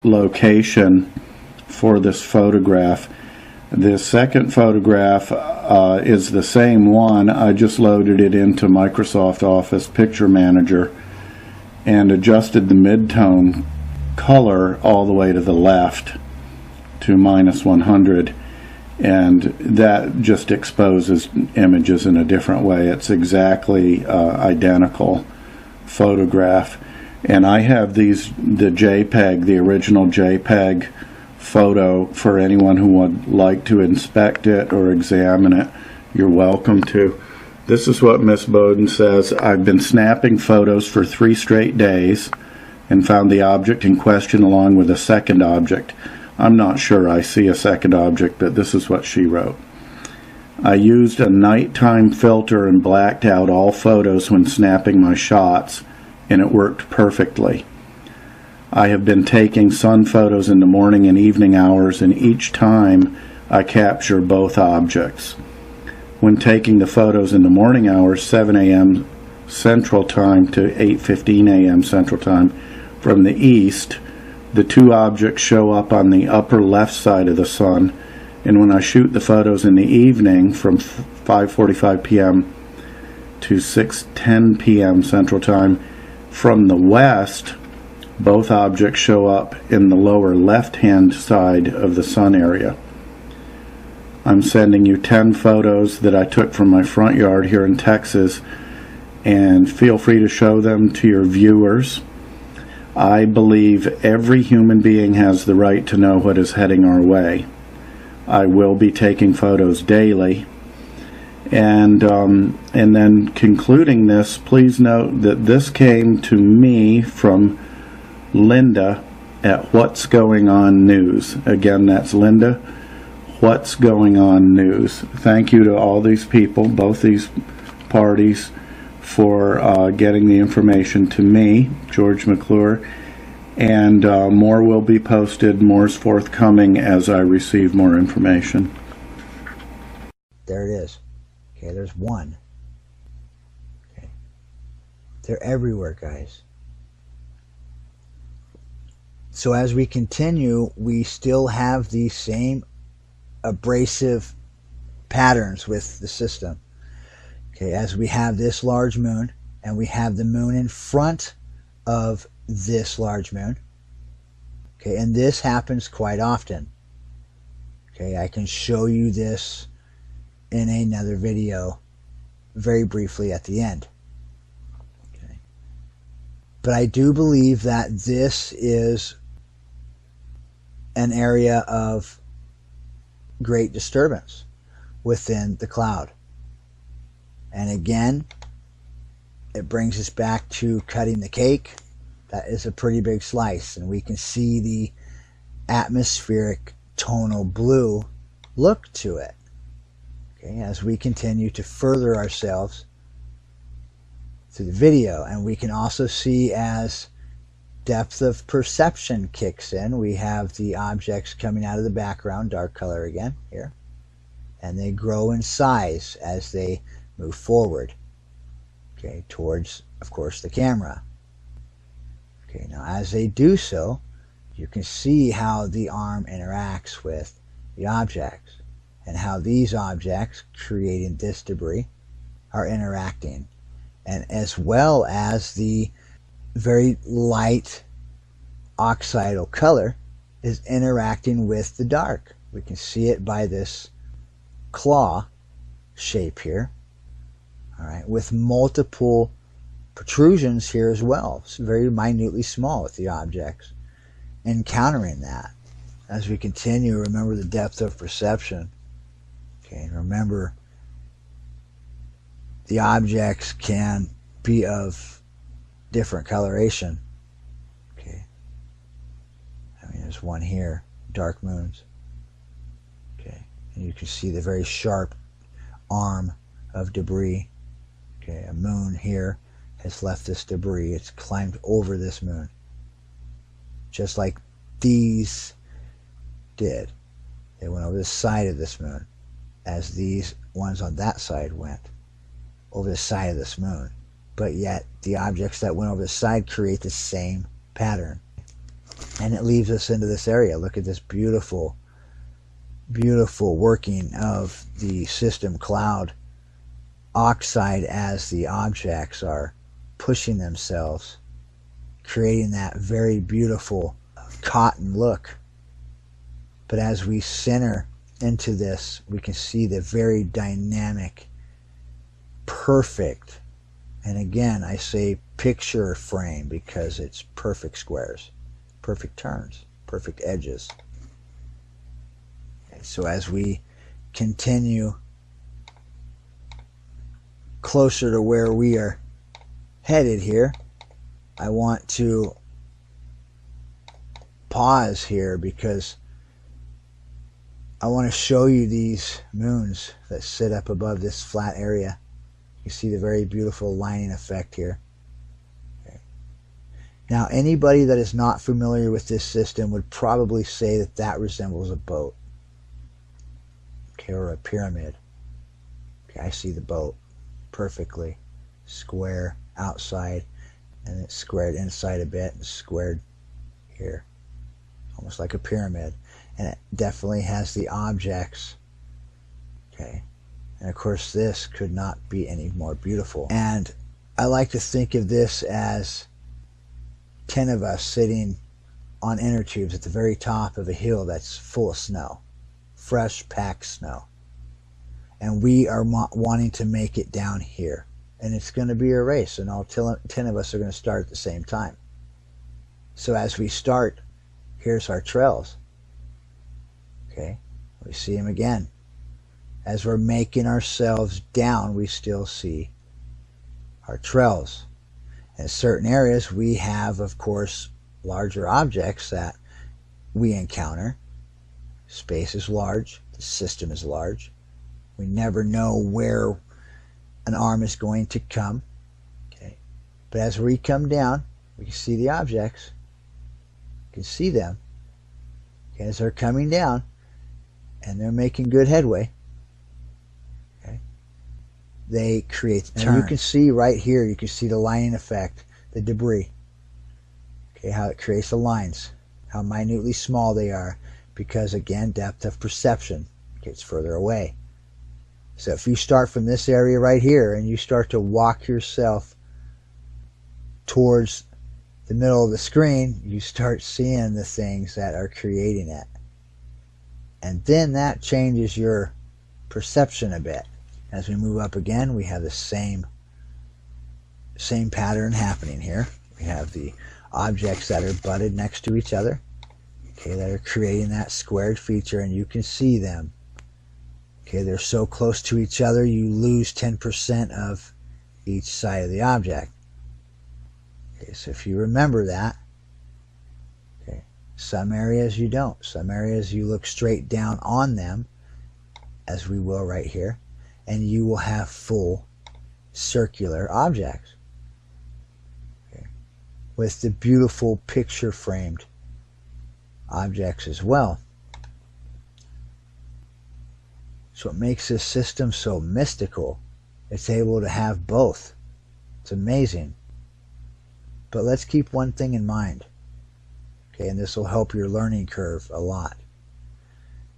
location for this photograph. The second photograph is the same one. I just loaded it into Microsoft Office Picture Manager and adjusted the mid-tone color all the way to the left to -100, and that just exposes images in a different way. It's exactly identical photograph. And I have the JPEG, the original JPEG photo for anyone who would like to inspect it or examine it. You're welcome to. This is what Miss Bowden says. I've been snapping photos for 3 straight days and found the object in question along with a second object. I'm not sure I see a second object, but this is what she wrote. I used a nighttime filter and blacked out all photos when snapping my shots, and it worked perfectly. I have been taking sun photos in the morning and evening hours, and each time I capture both objects. When taking the photos in the morning hours, 7 a.m. Central Time to 8:15 a.m. Central Time, from the east, the 2 objects show up on the upper left side of the sun, and when I shoot the photos in the evening from 5:45 p.m. to 6:10 p.m. Central Time, from the west, both objects show up in the lower left-hand side of the sun area. I'm sending you 10 photos that I took from my front yard here in Texas, and feel free to show them to your viewers. I believe every human being has the right to know what is heading our way. I will be taking photos daily. And then concluding this, please note that this came to me from Linda at What's Going On News. Again, that's Linda, What's Going On News. Thank you to all these people, both these parties, for getting the information to me, George McClure, and more will be posted, more is forthcoming as I receive more information. There it is. Okay, there's one. Okay. They're everywhere, guys. So as we continue, we still have these same abrasive patterns with the system. Okay, as we have this large moon, and we have the moon in front of this large moon. Okay, and this happens quite often. Okay, I can show you this in another video very briefly at the end. Okay. But I do believe that this is an area of great disturbance within the cloud. And again, it brings us back to cutting the cake. That is a pretty big slice, and we can see the atmospheric tonal blue look to it. Okay, as we continue to further ourselves through the video, and we can also see as depth of perception kicks in, we have the objects coming out of the background, dark color again here, and they grow in size as they move forward, okay, towards, of course, the camera. Okay, now as they do so, you can see how the arm interacts with the objects, and how these objects creating this debris are interacting, and as well as the very light oxidal color is interacting with the dark. We can see it by this claw shape here, all right, with multiple protrusions here as well. It's very minutely small with the objects. Encountering that, as we continue, remember the depth of perception. Okay, and remember, the objects can be of different coloration. Okay, I mean, there's one here, dark moons. Okay, and you can see the very sharp arm of debris. Okay, a moon here has left this debris. It's climbed over this moon, just like these did. They went over the side of this moon, as these ones on that side went over the side of this moon. But yet the objects that went over the side create the same pattern. And it leaves us into this area. Look at this beautiful, beautiful working of the system cloud oxide as the objects are pushing themselves, creating that very beautiful cotton look. But as we center into this, we can see the very dynamic, perfect, and again I say picture frame because it's perfect squares, perfect turns, perfect edges. Okay, so as we continue closer to where we are headed here, I want to pause here because I want to show you these moons that sit up above this flat area. You see the very beautiful lining effect here. Okay. Now, anybody that is not familiar with this system would probably say that that resembles a boat, okay, or a pyramid. Okay, I see the boat perfectly square outside, and it's squared inside a bit and squared here, almost like a pyramid. And it definitely has the objects. Okay. And of course this could not be any more beautiful. And I like to think of this as 10 of us sitting on inner tubes at the very top of a hill that's full of snow, fresh packed snow. And we are wanting to make it down here. And it's going to be a race, and all 10 of us are going to start at the same time. So as we start, here's our trails. Okay, we see them again. As we're making ourselves down, we still see our trails. In certain areas, we have, of course, larger objects that we encounter. Space is large. The system is large. We never know where an arm is going to come. Okay, but as we come down, we can see the objects. You can see them. Okay, as they're coming down, and they're making good headway. Okay, they create the turn. You can see right here, you can see the lining effect, the debris. Okay, how it creates the lines, how minutely small they are, because again, depth of perception. Okay, it's further away. So if you start from this area right here and you start to walk yourself towards the middle of the screen, you start seeing the things that are creating it. And then that changes your perception a bit. As we move up again, we have the same pattern happening here. We have the objects that are butted next to each other, okay, that are creating that squared feature, and you can see them. Okay, they're so close to each other, you lose 10% of each side of the object. Okay, so if you remember that, okay, some areas you don't. Some areas you look straight down on them, as we will right here, and you will have full circular objects. Okay, with the beautiful picture framed objects as well. So it makes this system so mystical. It's able to have both. It's amazing. But let's keep one thing in mind. Okay, and this will help your learning curve a lot.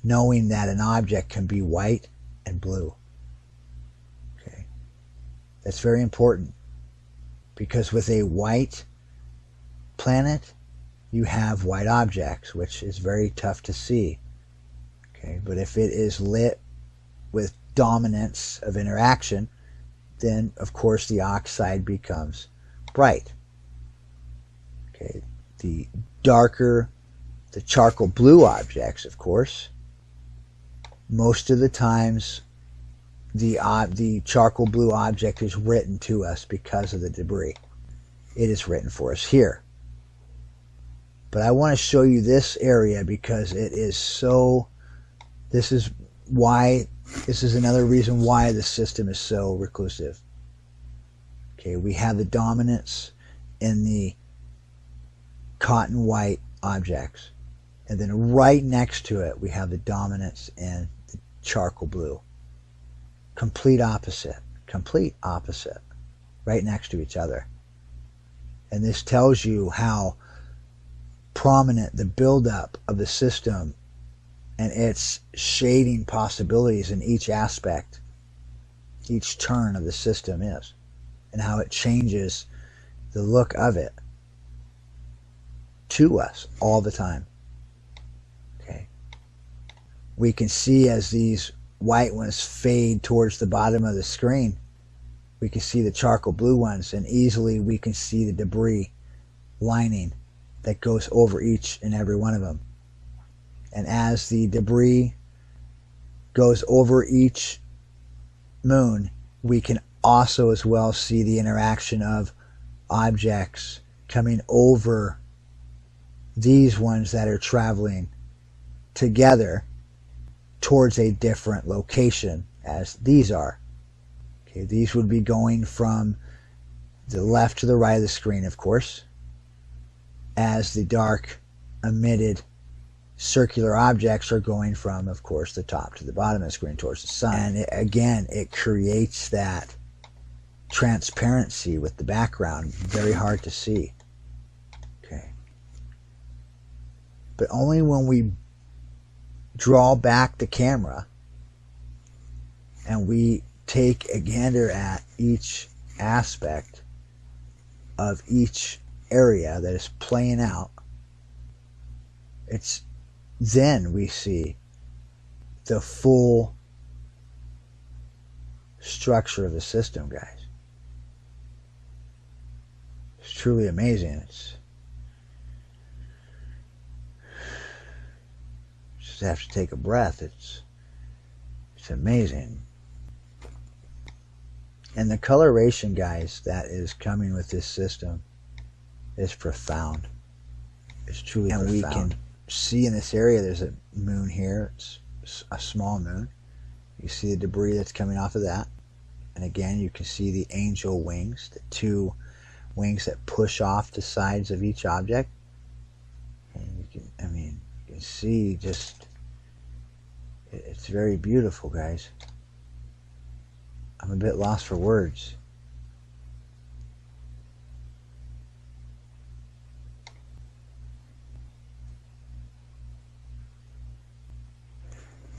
Knowing that an object can be white and blue. Okay, that's very important. Because with a white planet, you have white objects, which is very tough to see. Okay, but if it is lit with dominance of interaction, then of course the oxide becomes bright. Okay, the darker the charcoal blue objects, of course, most of the times the charcoal blue object is written to us because of the debris. It is written for us here. But I want to show you this area because it is so, this is another reason why the system is so reclusive. Okay, we have the dominance in the cotton white objects. And then right next to it, we have the dominance in the charcoal blue. Complete opposite, right next to each other. And this tells you how prominent the buildup of the system and its shading possibilities in each aspect, each turn of the system is, and how it changes the look of it to us all the time. Okay. We can see as these white ones fade towards the bottom of the screen, we can see the charcoal blue ones, and easily we can see the debris lining that goes over each and every one of them. And as the debris goes over each moon, we can also as well see the interaction of objects coming over these ones that are traveling together towards a different location as these are. Okay, these would be going from the left to the right of the screen, of course, as the dark emitted circular objects are going from, of course, the top to the bottom of the screen towards the sun. And again, it creates that transparency with the background, very hard to see. Okay. But only when we draw back the camera and we take a gander at each aspect of each area that is playing out, it's then we see the full structure of the system, guys. It's truly amazing. It's just have to take a breath. It's amazing. And the coloration, guys, that is coming with this system is profound. It's truly profound. And we can see in this area there's a moon here. It's a small moon. You see the debris that's coming off of that. And again, you can see the angel wings, the two wings that push off the sides of each object. And you can see just, it's very beautiful, guys. I'm a bit lost for words.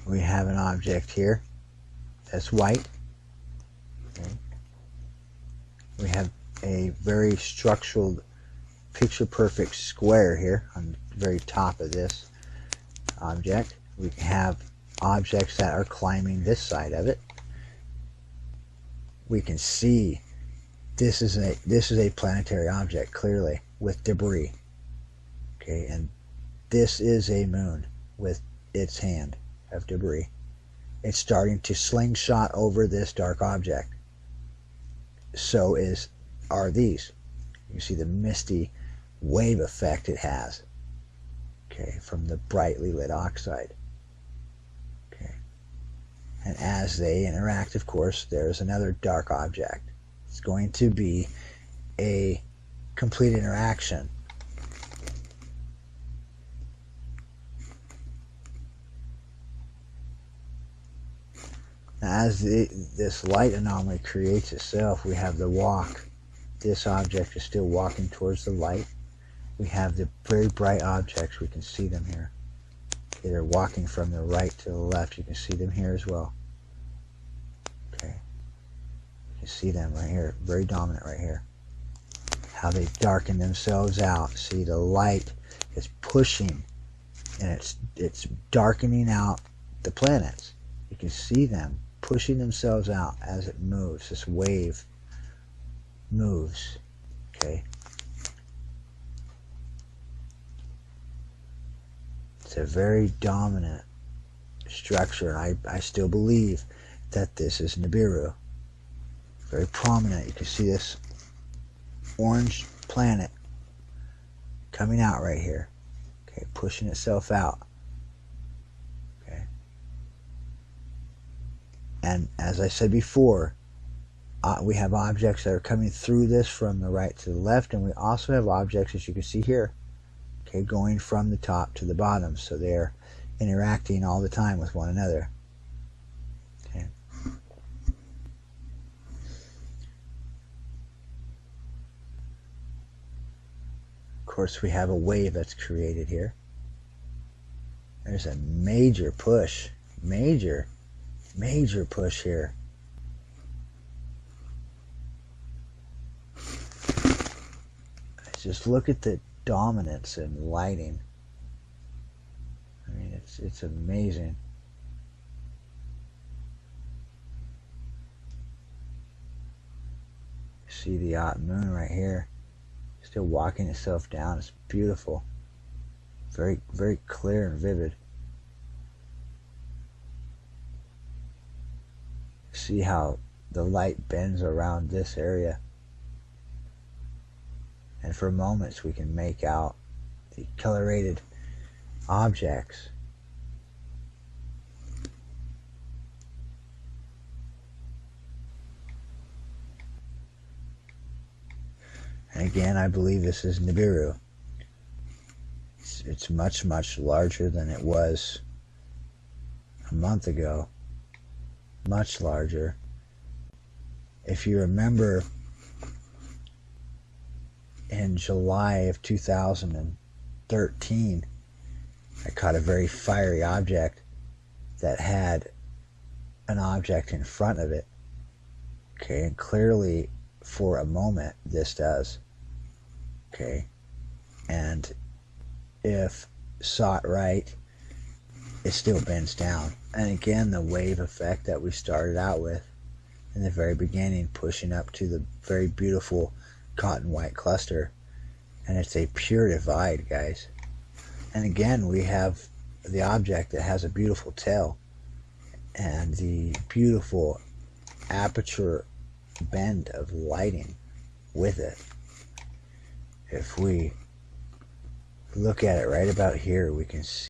We have an object here that's white. Okay. We have a very structured, picture-perfect square here on the very top of this object. We have objects that are climbing this side of it. We can see this is a planetary object, clearly, with debris. Okay, and this is a moon with its hand of debris. It's starting to slingshot over this dark object. So are these. You see the misty wave effect it has, okay, from the brightly lit oxide. Okay. And as they interact, of course, there's another dark object. It's going to be a complete interaction. As this light anomaly creates itself, we have the walk. This object is still walking towards the light. We have the very bright objects. We can see them here. Okay, they're walking from the right to the left. You can see them here as well. Okay. You can see them right here. Very dominant right here. How they darken themselves out. See, the light is pushing and it's darkening out the planets. You can see them pushing themselves out as it moves. This wave moves. Okay. It's a very dominant structure. I still believe that this is Nibiru. Very prominent. You can see this orange planet coming out right here. Okay, pushing itself out. And as I said before, we have objects that are coming through this from the right to the left, and we also have objects, as you can see here, okay, going from the top to the bottom. So they're interacting all the time with one another. Okay. Of course, we have a wave that's created here. There's a major push, major push here. Just look at the dominance in lighting. I mean, it's amazing. See the moon right here, still walking itself down. It's beautiful, very clear and vivid. See how the light bends around this area, and for moments we can make out the colorated objects. And again, I believe this is Nibiru. It's much larger than it was a month ago. Much larger. If you remember, in July of 2013, I caught a very fiery object that had an object in front of it. Okay, and clearly for a moment this does. Okay, and if sought right, it still bends down. And again, the wave effect that we started out with in the very beginning, pushing up to the very beautiful cotton white cluster. And it's a pure divide, guys. And again, we have the object that has a beautiful tail and the beautiful aperture bend of lighting with it. If we look at it right about here, we can see